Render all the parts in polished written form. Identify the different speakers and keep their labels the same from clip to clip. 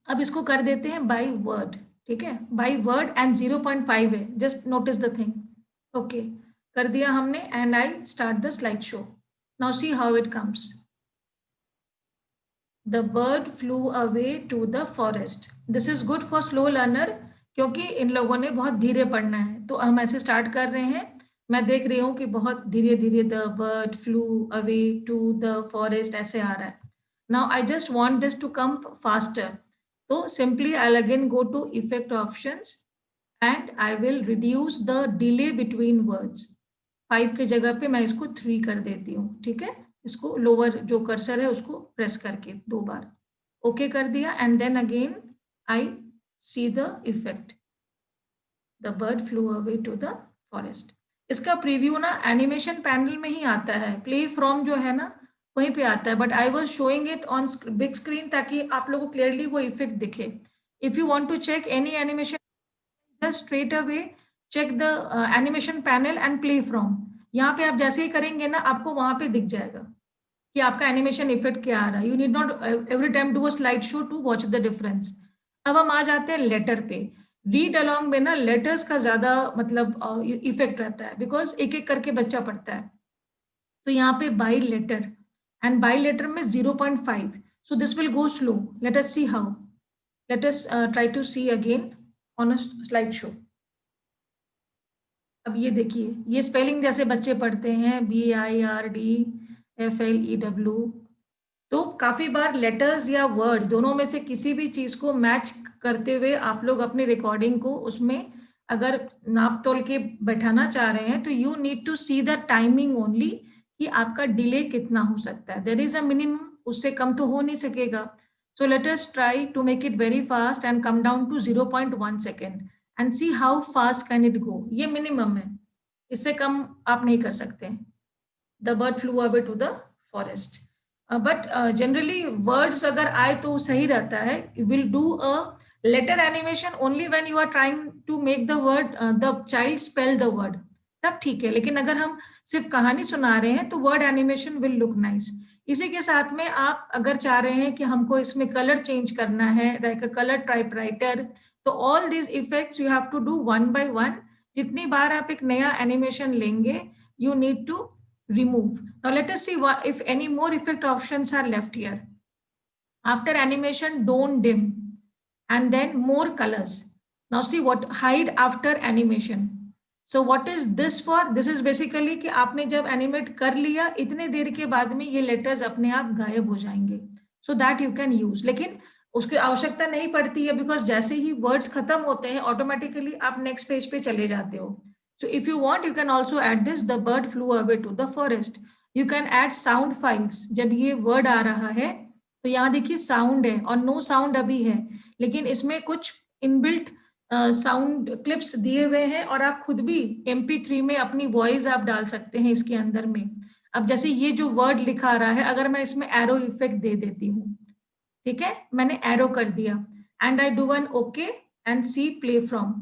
Speaker 1: अब इसको कर देते हैं बाय वर्ड, ठीक है, बाय वर्ड एंड 0.5 है, just notice the thing. Okay, कर दिया हमने and I start the slide show. Now see how it comes. The bird flew away to the forest. This is good for slow learner, क्योंकि इन लोगों ने बहुत धीरे पढ़ना है, तो हम ऐसे स्टार्ट कर रहे हैं। मैं देख रही हूँ कि बहुत धीरे धीरे the bird flew away to the forest ऐसे आ रहा है। Now I just want this to come faster, तो simply I again go to effect options and I will reduce the delay between words. 5 की जगह पे मैं इसको 3 कर देती हूँ, ठीक है। इसको लोअर जो कर्सर है उसको प्रेस करके 2 बार ओके कर दिया and then again I see the effect, the bird flew away to the forest. इसका प्रीव्यू ना एनिमेशन पैनल में ही आता है, प्ले फ्रॉम जो है ना वहीं पे आता है, but I was showing it on big screen ताकि आप लोगों को क्लियरली वो इफेक्ट दिखे। If you want to check any animation, just straight away check the animation panel and play from। यहाँ पे आप जैसे ही करेंगे ना आपको वहां पे दिख जाएगा कि आपका एनिमेशन इफेक्ट क्या आ रहा है। You need not every time do a slide show to watch the difference. अब हम आ जाते हैं लेटर पे। रीड अलोंग में ना लेटर्स का ज्यादा मतलब इफेक्ट रहता है, बिकॉज एक एक करके बच्चा पढ़ता है। तो यहाँ पे by letter and by letter में 0.5, so this will go slow. Let us see how, let us try to see again on a slide show. अब ये देखिए, ये स्पेलिंग जैसे बच्चे पढ़ते हैं BIRDFLEW, तो काफी बार लेटर्स या वर्ड दोनों में से किसी भी चीज को मैच करते हुए आप लोग अपनी रिकॉर्डिंग को उसमें अगर नाप तोल के बैठाना चाह रहे हैं तो you need to see the timing only, कि आपका डिले कितना हो सकता है। देयर इज अ मिनिमम, उससे कम तो हो नहीं सकेगा। So let us try to make it very fast and come down to 0.1 second and see how fast can it go. ये मिनिमम है, इससे कम आप नहीं कर सकते। The bird flew away to the forest. But generally words अगर आए तो सही रहता है। Will do a letter animation only when you are trying to make the word the child spell the word, तब ठीक है। लेकिन अगर हम सिर्फ कहानी सुना रहे हैं तो word animation will look nice. इसी के साथ में आप अगर चाह रहे हैं कि हमको इसमें कलर चेंज करना है, लाइक अ कलर टाइपराइटर, तो all these effects you have to do one by one. जितनी बार आप एक नया एनिमेशन लेंगे you need to remove। Now let us see what, if any more effect options are left here. After animation, don't dim and then more colors. Now see what hide after animation. So what is this for? This is basically कि आपने जब animate कर लिया इतने देर के बाद में ये लेटर्स अपने आप गायब हो जाएंगे, so that you can use. लेकिन उसकी आवश्यकता नहीं पड़ती है, बिकॉज जैसे ही वर्ड्स खत्म होते हैं ऑटोमेटिकली आप नेक्स्ट पेज पे चले जाते हो। So if you want, you can also add this, the bird flew away to the forest. You can add sound files। जब ये word आ रहा है तो यहाँ देखिए साउंड है और नो साउंड अभी है, लेकिन इसमें कुछ इनबिल्ट साउंड क्लिप्स दिए हुए हैं और आप खुद भी MP3 में अपनी वॉइस आप डाल सकते हैं इसके अंदर में। अब जैसे ये जो वर्ड लिखा रहा है, अगर मैं इसमें एरो इफेक्ट दे देती हूँ, ठीक है, मैंने एरो कर दिया and I do one okay and see play from.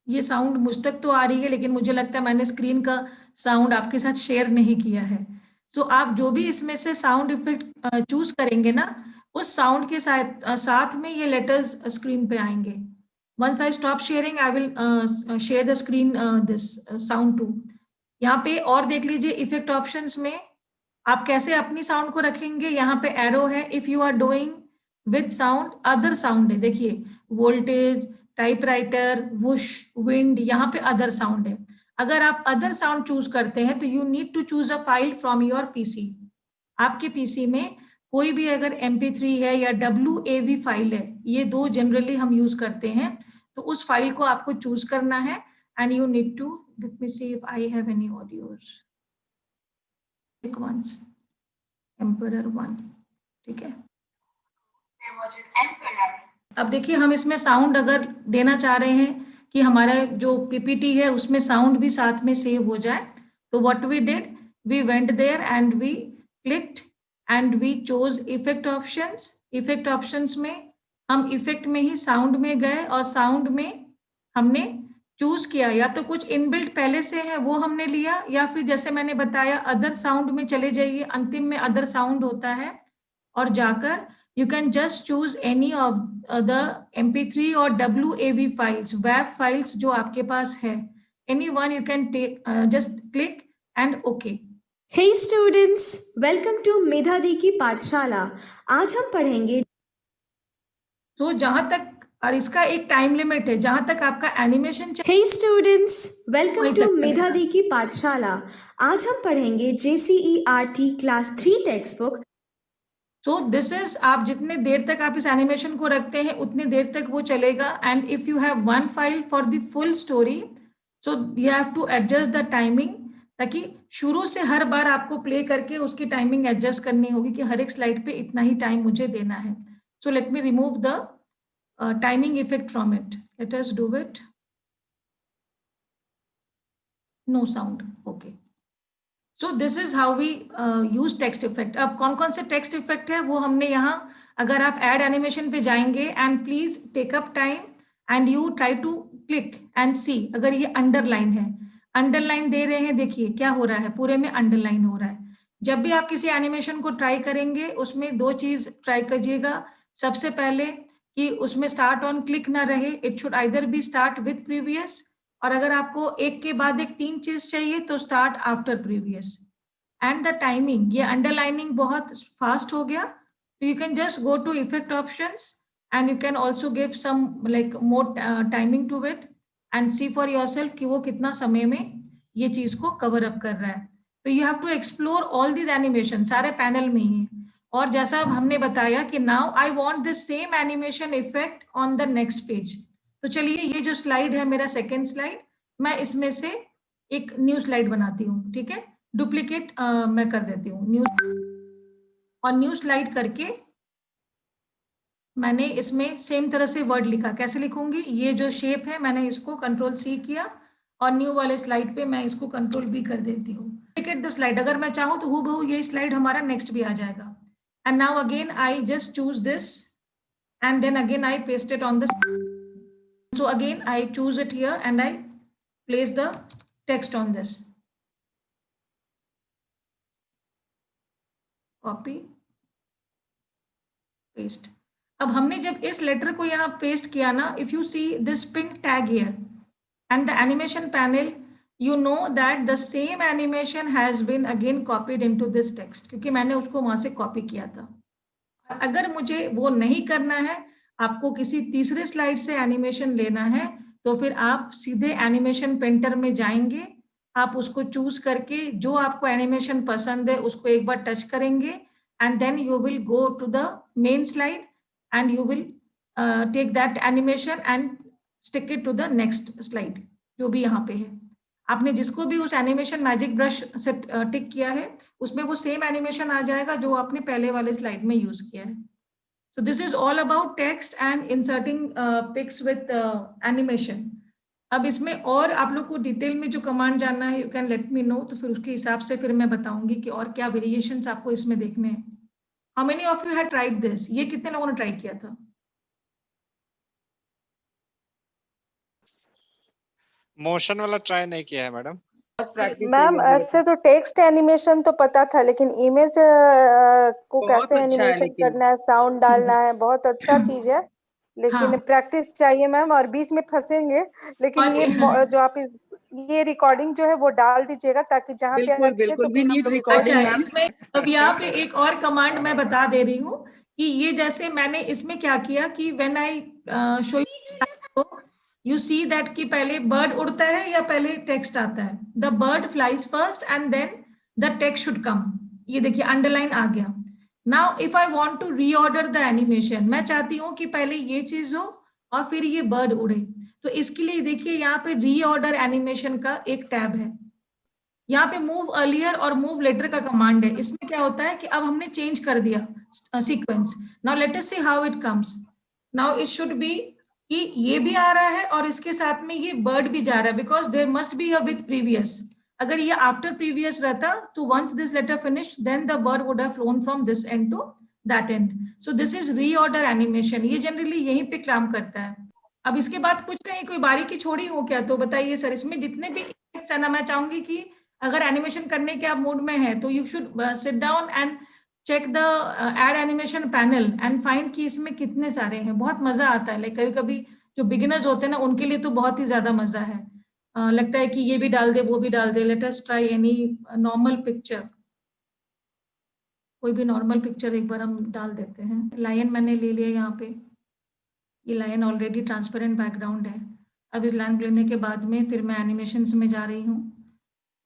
Speaker 1: ये साउंड मुझ तक तो आ रही है, लेकिन मुझे लगता है मैंने स्क्रीन का साउंड आपके साथ शेयर नहीं किया है। सो आप जो भी इसमें से साउंड इफेक्ट चूज करेंगे ना, उस साउंड के साथ में ये लेटर्स स्क्रीन पे आएंगे। Once I stop sharing I will share the screen this sound too. यहाँ पे और देख लीजिए इफेक्ट ऑप्शंस में आप कैसे अपनी साउंड को रखेंगे। यहाँ पे एरो है, if you are doing with sound, other sound है, देखिए वोल्टेज, टाइपराइटर, वुश, विंड, यहाँ पे अदर साउंड है। अगर आप अदर साउंड चूज करते हैं तो you need to choose a file from your PC. आपके पीसी में कोई भी अगर MP3 है या WAV फाइल है, ये दो जनरली हम यूज करते हैं, तो उस फाइल को आपको चूज करना है and you need to, let me see if I have any audios, ones, Emperor 1, ठीक है। There was an emperor। अब देखिए हम इसमें साउंड अगर देना चाह रहे हैं कि हमारा जो PPT है उसमें साउंड भी साथ में सेव हो जाए, तो what we did, we went there and we clicked and we chose effect options. Effect options में हम इफेक्ट में ही साउंड में गए और साउंड में हमने चूज किया, या तो कुछ इनबिल्ट पहले से है वो हमने लिया, या फिर जैसे मैंने बताया अदर साउंड में चले जाइए, अंतिम में अदर साउंड होता है और जाकर you can just choose any of the MP3 or WAV files, WAV files जो आपके पास है, any one you can take, just click and OK.
Speaker 2: Hey students, welcome to मेधा दी की पाठशाला। आज हम पढ़ेंगे
Speaker 1: तो जहां तक, और इसका एक टाइम लिमिट है, जहां तक आपका animation.
Speaker 2: Hey students, welcome to मेधा दी की पाठशाला। आज हम पढ़ेंगे JCERT class 3 text book.
Speaker 1: So this is, आप जितने देर तक आप इस एनिमेशन को रखते हैं उतने देर तक वो चलेगा। And if you have one file for the full story, so you have to adjust the timing, ताकि शुरू से हर बार आपको प्ले करके उसकी टाइमिंग एडजस्ट करनी होगी कि हर एक स्लाइड पे इतना ही टाइम मुझे देना है। So let me remove the timing effect from it. Let us do it. No sound. Okay. So this is how we use text effect. अब कौन कौन से text effect है वो हमने यहाँ, अगर आप add animation पे जाएंगे and please take up time and you try to click and see, अगर ये underline है, underline दे रहे हैं, देखिए क्या हो रहा है, पूरे में underline हो रहा है। जब भी आप किसी एनिमेशन को ट्राई करेंगे उसमें दो चीज ट्राई करिएगा। सबसे पहले कि उसमें स्टार्ट ऑन क्लिक ना रहे, it should either be start with previous, और अगर आपको एक के बाद एक तीन चीज चाहिए तो start after previous. And the timing, ये अंडरलाइनिंग बहुत फास्ट हो गया, तो you can just go to effect options and you can also give some like more timing to it and see for yourself कि वो कितना समय में ये चीज को कवर अप कर रहा है। तो you have to explore all this animation, सारे पैनल में ही है। और जैसा हमने बताया कि now I want this same animation effect on the next page, तो चलिए ये जो स्लाइड है मेरा सेकेंड स्लाइड, मैं इसमें से एक न्यू स्लाइड बनाती हूँ, ठीक है, डुप्लीकेट मैं कर देती हूँ न्यू, और न्यू स्लाइड करके मैंने इसमें सेम तरह से वर्ड लिखा। कैसे लिखूंगी, ये जो शेप है मैंने इसको Ctrl+C किया और न्यू वाले स्लाइड पे मैं इसको Ctrl+V कर देती हूँ। डुप्लीकेट द स्लाइड, अगर मैं चाहूँ तो हूबहू ये स्लाइड हमारा नेक्स्ट भी आ जाएगा। And now again I just choose this and then again I paste it on the, so again I choose it here and I place the text on this, copy paste। अब हमने जब इस letter को यहाँ paste किया ना, if you see this pink tag here and the animation panel, you know that the same animation has been again copied into this text, क्योंकि मैंने उसको वहां से कॉपी किया था। अगर मुझे वो नहीं करना है, आपको किसी तीसरे स्लाइड से एनिमेशन लेना है, तो फिर आप सीधे एनिमेशन पेंटर में जाएंगे, आप उसको चूज करके जो आपको एनिमेशन पसंद है उसको एक बार टच करेंगे and then you will go to the main slide and you will take that animation and stick it to the next slide जो भी यहाँ पे है। आपने जिसको भी उस एनिमेशन मैजिक ब्रश से टिक किया है उसमें वो सेम एनिमेशन आ जाएगा जो आपने पहले वाले स्लाइड में यूज किया है। So this is all about text and inserting pics with animation. अब इसमें और आप लोग को डिटेल में जो कमांड जानना है you can let me know, तो फिर उसके हिसाब से फिर मैं बताऊंगी कि और क्या वेरिएशंस आपको इसमें देखने हैं। How many of you had tried this, ये कितने लोगों ने ट्राई किया था?
Speaker 3: मोशन वाला ट्राई नहीं किया है मैडम।
Speaker 4: मैम ऐसे तो टेक्स्ट एनिमेशन तो पता था, लेकिन इमेज को कैसे एनिमेशन करना है, साउंड डालना है, बहुत अच्छा चीज है, लेकिन प्रैक्टिस चाहिए मैम। और बीच में फंसेंगे, लेकिन ये जो आप ये रिकॉर्डिंग जो है वो डाल दीजिएगा ताकि जहाँ पे
Speaker 5: बिल्कुल वी नीड रिकॉर्डिंग।
Speaker 1: अच्छा, इसमें अब यहाँ पे एक और कमांड मैं बता दे रही हूँ कि ये जैसे मैंने इसमें क्या किया कि when I show you see that कि पहले बर्ड उड़ता है या पहले टेक्स्ट आता है, the bird flies first and then the text should come. ये देखिए अंडरलाइन आ गया। Now if I want to reorder the animation, मैं चाहती हूँ कि पहले ये चीज हो और फिर ये बर्ड उड़े, तो इसके लिए देखिए यहाँ पे रीऑर्डर एनिमेशन का एक टैब है, यहाँ पे मूव अर्लियर और मूव लेटर का कमांड है। इसमें क्या होता है कि अब हमने चेंज कर दिया sequence. Now let us see how it comes. Now it should be कि ये भी आ रहा है और इसके साथ में ये बर्ड भी जा रहा है, because there must be a with previous. अगर ये आफ्टर प्रीवियस रहता तो once this letter finished then the bird would have flown from this end to that end. So this is reorder animation, ये generally यहीं पे काम करता है। अब इसके बाद कुछ कहीं कोई बारीकी छोड़ी हो क्या तो बताइए सर। इसमें जितने भी है ना, मैं चाहूंगी कि अगर एनिमेशन करने के आप मूड में है तो you should sit down and check the add animation panel and find कि इसमें कितने सारे हैं। बहुत मजा आता है। लाइक कभी कभी जो बिगिनर्स होते हैं ना, उनके लिए तो बहुत ही ज्यादा मजा है। लगता है कि ये भी डाल दे, वो भी डाल दे। Let us try any normal picture. कोई भी नॉर्मल पिक्चर एक बार हम डाल देते हैं। लायन मैंने ले लिया यहाँ पे। ये लायन ऑलरेडी ट्रांसपेरेंट बैकग्राउंड है। अब इस लायन लेने के बाद में फिर मैं एनिमेशंस में जा रही हूँ।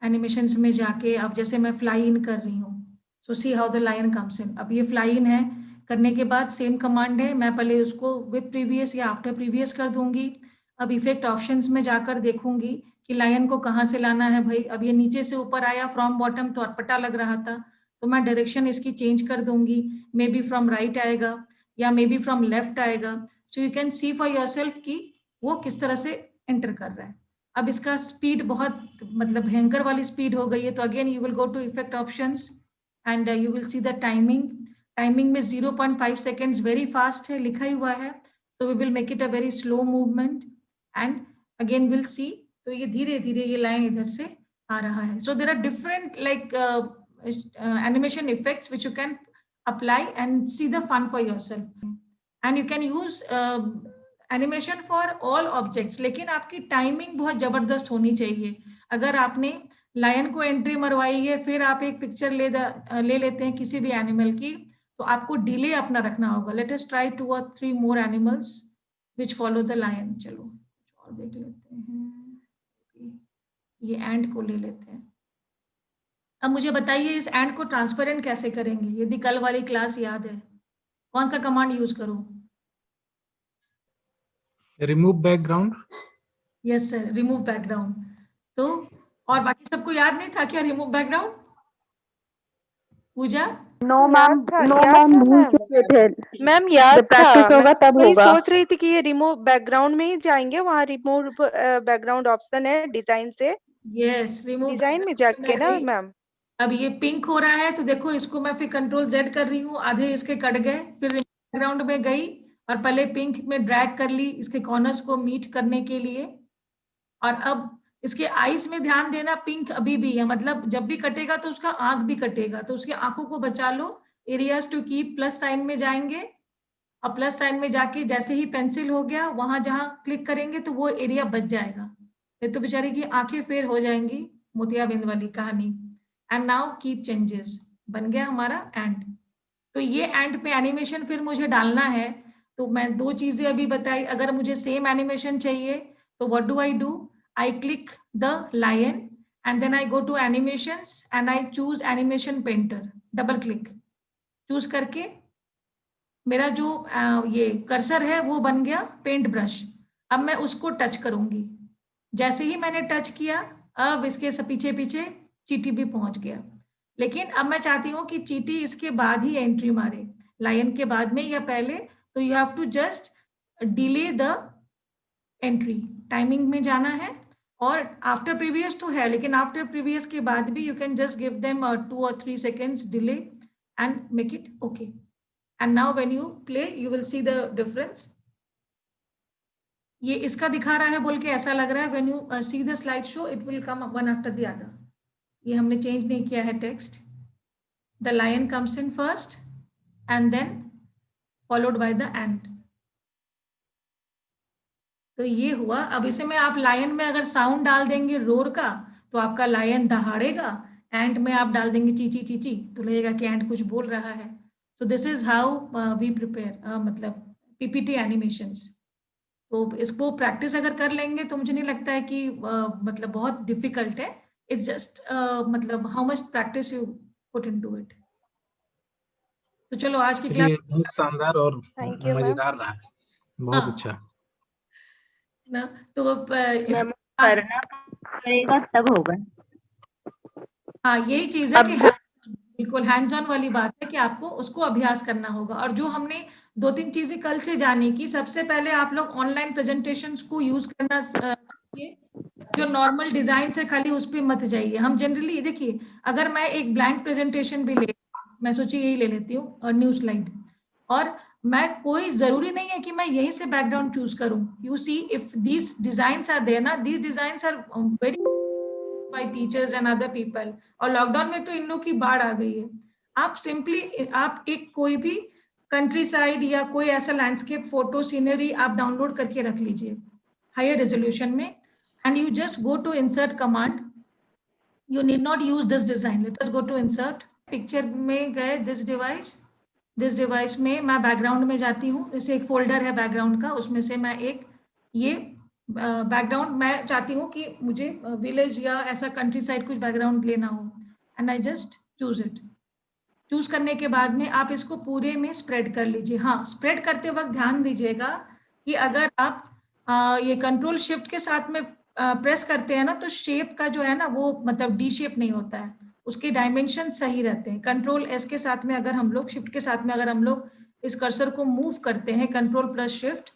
Speaker 1: एनिमेशंस में जाके अब जैसे मैं फ्लाई इन कर रही हूँ, so see how the lion comes in. अब ये फ्लाई इन है, करने के बाद सेम कमांड है, मैं पहले उसको विद प्रीवियस या आफ्टर प्रीवियस कर दूंगी। अब इफेक्ट ऑप्शंस में जाकर देखूंगी कि लायन को कहाँ से लाना है भाई। अब ये नीचे से ऊपर आया, फ्रॉम बॉटम तो अटपटा लग रहा था, तो मैं डायरेक्शन इसकी चेंज कर दूंगी। मे बी फ्रॉम राइट आएगा या मे बी फ्रॉम लेफ्ट आएगा। So you can see for yourself कि वो किस तरह से एंटर कर रहा है। अब इसका स्पीड बहुत मतलब भयंकर वाली स्पीड हो गई है, तो again you will go to effect options and you will see the timing. Timing में 0.5 सेकेंड्स वेरी फास्ट है लिखा ही हुआ है, तो we will make it a very slow movement and again will see. तो ये धीरे धीरे ये लाइन इधर से आ रहा है। So there are different like animation effects which you can apply and see the fun for yourself. And you can use animation for all objects, लेकिन आपकी टाइमिंग बहुत जबरदस्त होनी चाहिए। अगर आपने लायन को एंट्री मरवाई है, फिर आप एक पिक्चर ले लेते हैं किसी भी एनिमल की, तो आपको डिले अपना रखना होगा। Let us try 2 or 3 more animals which follow the lion. चलो कुछ और देख लेते हैं। ये एंट को ले लेते हैं। अब मुझे बताइए इस एंट को ट्रांसपेरेंट कैसे करेंगे। यदि कल वाली क्लास याद है, कौन सा कमांड यूज करूं?
Speaker 5: Remove background.
Speaker 1: Yes sir, remove background. तो और बाकी सबको याद नहीं था क्या रिमूव बैकग्राउंड? पूजा?
Speaker 6: नो मैम, भूल चुके थे
Speaker 4: मैम। याद
Speaker 6: जब प्रैक्टिस होगा तब
Speaker 4: मैं
Speaker 6: होगा।
Speaker 4: सोच रही थी कि ये रिमूव बैकग्राउंड में ही जाएंगे, वहाँ रिमूव बैकग्राउंड ऑप्शन है डिजाइन से।
Speaker 1: यस, रिमूव
Speaker 4: डिजाइन में जाके ना मैम।
Speaker 1: अब ये पिंक हो रहा है, तो देखो इसको मैं फिर कंट्रोल Z कर रही हूँ, आधे इसके कट गए। फिर बैकग्राउंड में गई और पहले पिंक में ड्रैग कर ली इसके कॉर्नर्स को मीट करने के लिए। और अब इसके आईज में ध्यान देना, पिंक अभी भी है, मतलब जब भी कटेगा तो उसका आंख भी कटेगा, तो उसकी आंखों को बचा लो। Areas to keep plus sign में जाएंगे और प्लस साइन में जाके जैसे ही पेंसिल हो गया वहां जहां क्लिक करेंगे तो वो एरिया बच जाएगा। ये तो बेचारी की आंखें फेर हो जाएंगी, मोतियाबिंद वाली कहानी। एंड नाउ कीप चेंजेस बन गया हमारा एंड। तो ये एंड पे एनिमेशन फिर मुझे डालना है, तो मैं 2 चीजें अभी बताई। अगर मुझे सेम एनिमेशन चाहिए तो what do I do? I click the lion and then I go to animations and I choose animation painter, double click। Choose करके मेरा जो ये कर्सर है वो बन गया पेंट ब्रश। अब मैं उसको टच करूंगी। जैसे ही मैंने टच किया, अब इसके पीछे पीछे चींटी भी पहुंच गया। लेकिन अब मैं चाहती हूँ कि चींटी इसके बाद ही एंट्री मारे, लायन के बाद में या पहले। तो you have to just delay the entry. Timing में जाना है और आफ्टर प्रीवियस तो है, लेकिन आफ्टर प्रीवियस के बाद भी you can just give them 2 or 3 seconds delay and make it okay. And now when you play you will see the difference. ये इसका दिखा रहा है बोल के ऐसा लग रहा है। When you see the slide show it will come one after the other. ये हमने चेंज नहीं किया है text. The lion comes in first and then followed by the end. तो ये हुआ। अब इसे में आप लायन में अगर साउंड डाल देंगे रोर का तो आपका लायन दहाड़ेगा। एंड में आप डाल देंगे चीची चीची तो लगेगा कि एंड कुछ बोल रहा है। So this is how we prepare मतलब पीपीटी एनिमेशंस। तो इसको प्रैक्टिस अगर कर लेंगे तो मुझे नहीं लगता है कि मतलब बहुत डिफिकल्ट है। इट्स जस्ट मतलब how much practice you put into it. तो चलो आज की क्लास
Speaker 5: बहुत शानदार और मजेदार रहा, बहुत अच्छा
Speaker 1: ना। तो
Speaker 6: करना पड़ेगा तब होगा।
Speaker 1: हाँ, यही चीज है कि बिल्कुल हैंड्स ऑन वाली बात है कि आपको उसको अभ्यास करना होगा। और जो हमने 2-3 चीजें कल से जानी कि सबसे पहले आप लोग ऑनलाइन प्रेजेंटेशंस को यूज करना सीखिए। जो नॉर्मल डिजाइन से खाली उस पर मत जाइए। हम जनरली देखिए, अगर मैं एक ब्लैंक प्रेजेंटेशन भी मैं सोची यही ले लेती हूँ और न्यू स्लाइड, और मैं कोई जरूरी नहीं है कि मैं यहीं से बैकग्राउंड चूज करूं। You see if these designs are there ना, these designs are very by teachers and other people. और लॉकडाउन में तो इन लोग की बाढ़ आ गई है। आप सिंपली आप एक कोई भी कंट्री साइड या कोई ऐसा लैंडस्केप फोटो सीनरी आप डाउनलोड करके रख लीजिए हायर रेजोल्यूशन में, and you just go to insert command. You need not use this design. Let us go to insert. Picture में गए this device में मैं background में जाती हूँ. जैसे एक folder है background का, उसमें से मैं एक ये background मैं चाहती हूँ कि मुझे village या ऐसा countryside कुछ background लेना हो, and I just choose it. Choose करने के बाद में आप इसको पूरे में स्प्रेड कर लीजिए. हाँ, स्प्रेड करते वक्त ध्यान दीजिएगा कि अगर आप ये कंट्रोल शिफ्ट के साथ में प्रेस करते हैं ना, तो शेप का जो है ना वो मतलब डी शेप नहीं होता है, उसके डायमेंशन सही रहते हैं. कंट्रोल एस के साथ में अगर हम लोग शिफ्ट के साथ में अगर हम लोग इस कर्सर को मूव करते हैं कंट्रोल प्लस शिफ्ट,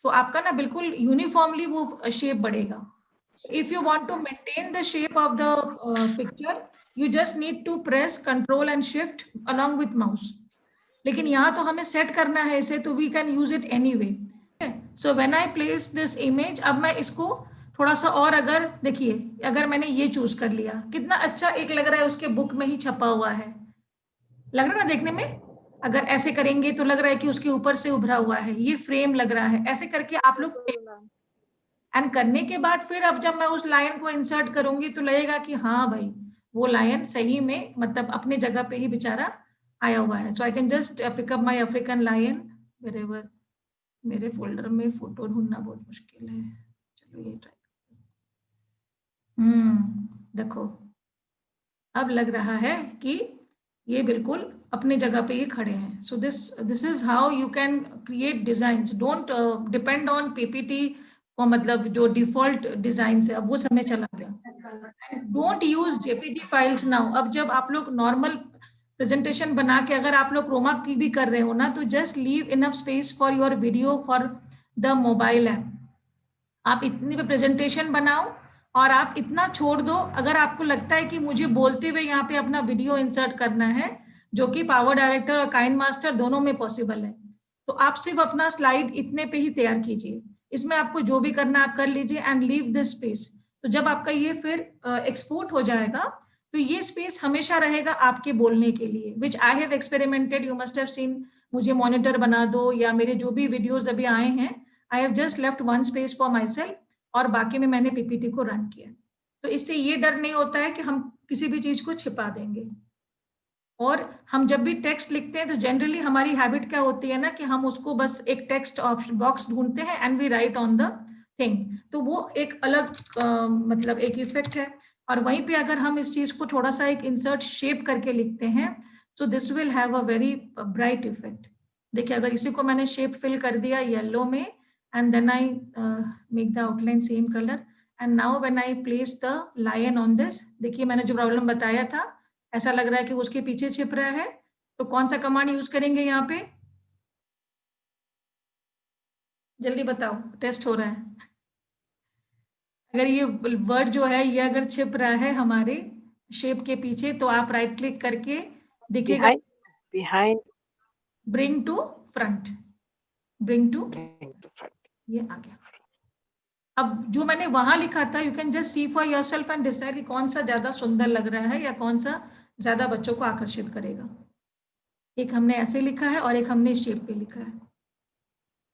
Speaker 1: तो आपका ना बिल्कुल यूनिफॉर्मली वो शेप बढ़ेगा. If you want to maintain the shape of the picture, you just need to press control and shift along with mouse. लेकिन यहाँ तो हमें सेट करना है इसे, तो we can use it anyway. So when I place this image, अब मैं इसको थोड़ा सा और अगर देखिए, अगर मैंने ये चूज कर लिया, कितना अच्छा एक लग रहा है, उसके बुक में ही छपा हुआ है, लग रहा है ना देखने में. अगर ऐसे करेंगे तो लग रहा है कि उसके ऊपर से उभरा हुआ है, ये फ्रेम लग रहा है. ऐसे करके आप लोग एंड करने के बाद फिर अब जब मैं उस लाइन को इंसर्ट करूंगी तो लगेगा कि हाँ भाई वो लायन सही में मतलब अपने जगह पे ही बेचारा आया हुआ है. So I can just pick up my African lion wherever. मेरे फोल्डर में फोटो ढूंढना बहुत मुश्किल है, चलो ये ट्राई. देखो अब लग रहा है कि ये बिल्कुल अपने जगह पे ये खड़े हैं. सो this is how you can create designs. Don't depend on PPT और मतलब जो डिफॉल्ट डिजाइन है, अब वो समय चला गया. Don't use JPG files now. अब जब आप लोग नॉर्मल प्रेजेंटेशन बना के अगर आप लोग क्रोमा की भी कर रहे हो ना, तो just leave enough space for your video for the mobile app. आप इतनी पे प्रेजेंटेशन बनाओ और आप इतना छोड़ दो. अगर आपको लगता है कि मुझे बोलते हुए यहाँ पे अपना वीडियो इंसर्ट करना है, जो कि पावर डायरेक्टर और काइन मास्टर दोनों में पॉसिबल है, तो आप सिर्फ अपना स्लाइड इतने पे ही तैयार कीजिए. इसमें आपको जो भी करना आप कर लीजिए एंड लीव दिस स्पेस. तो जब आपका ये फिर एक्सपोर्ट हो जाएगा तो ये स्पेस हमेशा रहेगा आपके बोलने के लिए, which I have experimented. You must have seen. मुझे मॉनिटर बना दो या मेरे जो भी वीडियोस अभी आए हैं, I have just left one space for my self और बाकी में मैंने पीपीटी को रन किया. तो इससे ये डर नहीं होता है कि हम किसी भी चीज को छिपा देंगे. और हम जब भी टेक्स्ट लिखते हैं तो जनरली हमारी हैबिट क्या होती है ना कि हम उसको बस एक टेक्स्ट ऑप्शन बॉक्स ढूंढते हैं and we write on the thing. तो वो एक अलग मतलब एक इफेक्ट है. और वहीं पे अगर हम इस चीज को थोड़ा सा एक इंसर्ट शेप करके लिखते हैं, सो this will have a very bright effect. देखिए अगर इसी को मैंने शेप फिल कर दिया येलो में and then I make the outline same colour, and now when I place the lion on this, देखिए मैंने जो प्रॉब्लम बताया था, ऐसा लग रहा है कि उसके पीछे छिप रहा है. तो कौन सा कमांड यूज करेंगे यहाँ पे, जल्दी बताओ, टेस्ट हो रहा है. अगर ये वर्ड जो है ये अगर छिप रहा है हमारे शेप के पीछे, तो आप राइट क्लिक करके दिखेगा
Speaker 7: behind,
Speaker 1: bring to front, bring to front, ये आ गया. अब जो मैंने वहां लिखा था, you can just see for yourself and decide कि कौन सा ज्यादा सुंदर लग रहा है या कौन सा ज्यादा बच्चों को आकर्षित करेगा. एक हमने ऐसे लिखा है और एक हमने शेप पे लिखा है.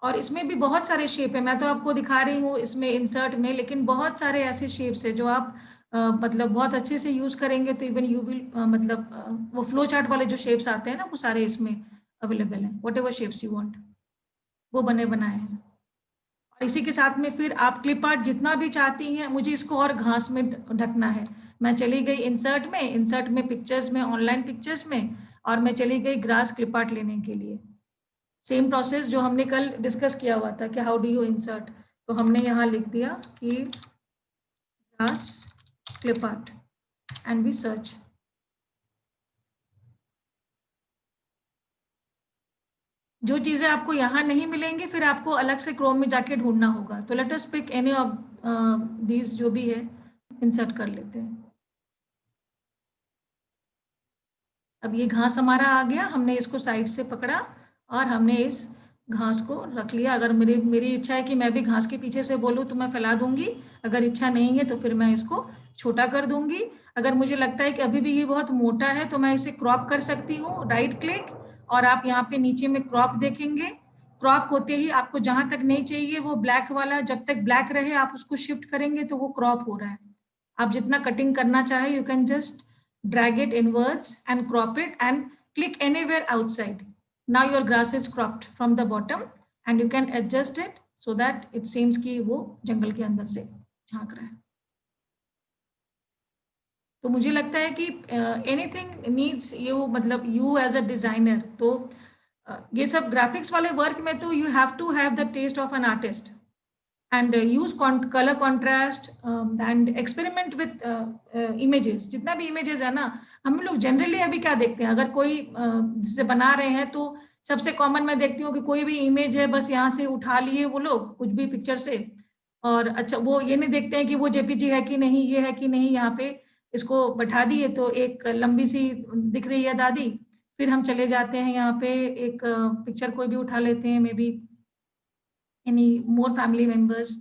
Speaker 1: और इसमें भी बहुत सारे शेप है, मैं तो आपको दिखा रही हूँ इसमें इंसर्ट में, लेकिन बहुत सारे ऐसे शेप्स है जो आप मतलब बहुत अच्छे से यूज करेंगे तो इवन यू विल मतलब वो फ्लो चार्ट वाले जो शेप्स आते हैं ना, वो सारे इसमें अवेलेबल हैं. What ever shapes you want वो बने बनाए हैं. और इसी के साथ में फिर आप क्लिप आर्ट जितना भी चाहती हैं, मुझे इसको और घास में ढकना है, मैं चली गई इंसर्ट में पिक्चर्स में, ऑनलाइन पिक्चर्स में, और मैं चली गई ग्रास क्लिप आर्ट लेने के लिए. सेम प्रोसेस जो हमने कल डिस्कस किया हुआ था कि हाउ डू यू इंसर्ट, तो हमने यहाँ लिख दिया कि grass clip art and we search. जो चीजें आपको यहाँ नहीं मिलेंगी फिर आपको अलग से क्रोम में जाके ढूंढना होगा. तो let us pick any of these जो भी है, इंसर्ट कर लेते हैं. अब ये घास हमारा आ गया, हमने इसको साइड से पकड़ा और हमने इस घास को रख लिया. अगर मेरी इच्छा है कि मैं भी घास के पीछे से बोलूँ तो मैं फैला दूंगी, अगर इच्छा नहीं है तो फिर मैं इसको छोटा कर दूंगी। अगर मुझे लगता है कि अभी भी ये बहुत मोटा है तो मैं इसे क्रॉप कर सकती हूँ, राइट क्लिक, और आप यहाँ पे नीचे में क्रॉप देखेंगे। क्रॉप होते ही आपको जहां तक नहीं चाहिए वो ब्लैक वाला, जब तक ब्लैक रहे आप उसको शिफ्ट करेंगे तो वो क्रॉप हो रहा है। आप जितना कटिंग करना चाहे you can just drag it inwards and crop it and click anywhere outside. Now your grass is cropped from the bottom and you can adjust it so that it seems कि वो जंगल के अंदर से झांक रहा है। तो मुझे लगता है कि एनीथिंग नीड्स यू, मतलब यू एज अ डिजाइनर, तो ये सब ग्राफिक्स वाले वर्क में तो you have to have the taste of an artist and use colour contrast and experiment with images. जितना भी इमेजेस है ना, हम लोग जनरली अभी क्या देखते हैं, अगर कोई जिसे बना रहे हैं तो सबसे कॉमन मैं देखती हूँ कि कोई भी इमेज है बस यहाँ से उठा लिए वो लोग कुछ भी पिक्चर से, और अच्छा वो ये नहीं देखते हैं कि वो जेपीजी है कि नहीं, ये है कि नहीं, यहाँ पे इसको बैठा दिए तो एक लंबी सी दिख रही है दादी, फिर हम चले जाते हैं यहाँ पे एक पिक्चर कोई भी उठा लेते हैं, may be any more family members,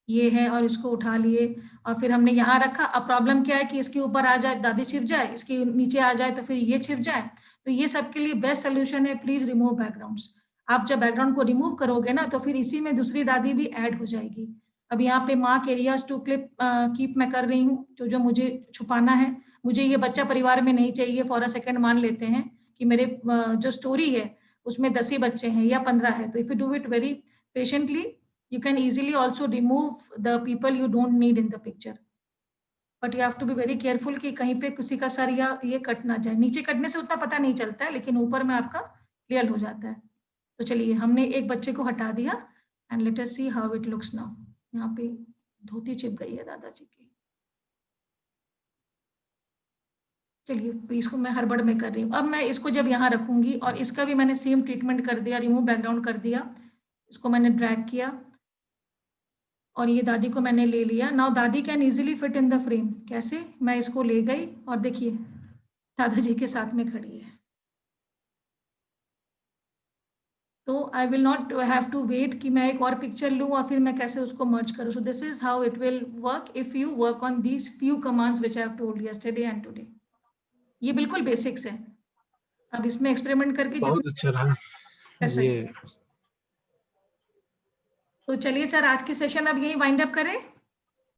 Speaker 1: ये है और इसको उठा लिए और फिर हमने यहाँ रखा। अब प्रॉब्लम क्या है कि इसके ऊपर आ जाए दादी छिप जाए, इसके नीचे आ जाए तो फिर ये छिप जाए। तो ये सब के लिए बेस्ट सोल्यूशन है प्लीज रिमूव बैकग्राउंड्स। आप जब बैकग्राउंड को रिमूव करोगे ना तो फिर इसी में दूसरी दादी भी ऐड हो जाएगी। अब यहाँ पे mark areas to clip keep मैं कर रही हूँ, जो मुझे छुपाना है। मुझे ये बच्चा परिवार में नहीं चाहिए, फॉर अ सेकंड मान लेते हैं कि मेरे जो स्टोरी है उसमें 10 ही बच्चे हैं या 15 है, तो if you do it very patiently you can easily also remove the people you don't need in the picture, but you have to be very careful कि कहीं पे किसी का सर या ये कट ना जाए। नीचे कटने से उतना पता नहीं चलता है लेकिन ऊपर में आपका क्लियर हो जाता है। तो चलिए हमने एक बच्चे को हटा दिया and let us see how it looks now. यहाँ पे धोती चिप गई है दादाजी की। चलिए इसको मैं हड़बड़ में कर रही हूँ। अब मैं इसको जब यहाँ रखूंगी और इसका भी मैंने सेम ट्रीटमेंट कर दिया, रिमूव बैकग्राउंड कर दिया, इसको मैंने ड्रैग किया और ये दादी को मैंने ले लिया। नाउ दादी can easily fit in the frame. कैसे? मैं इसको ले गई और देखिए दादाजी के साथ में खड़ी है। तो I will not have to wait कि मैं एक और पिक्चर लूँ और फिर मैं कैसे उसको मर्ज करूँ। सो this is how it will work if you work on these few commands which I have told yesterday and today. ये बिल्कुल बेसिक्स है, अब इसमें एक्सपेरिमेंट करके
Speaker 5: बहुत अच्छा रहा
Speaker 1: कर सकते हैं। तो चलिए सर आज की सेशन अब यही वाइंड अप करें।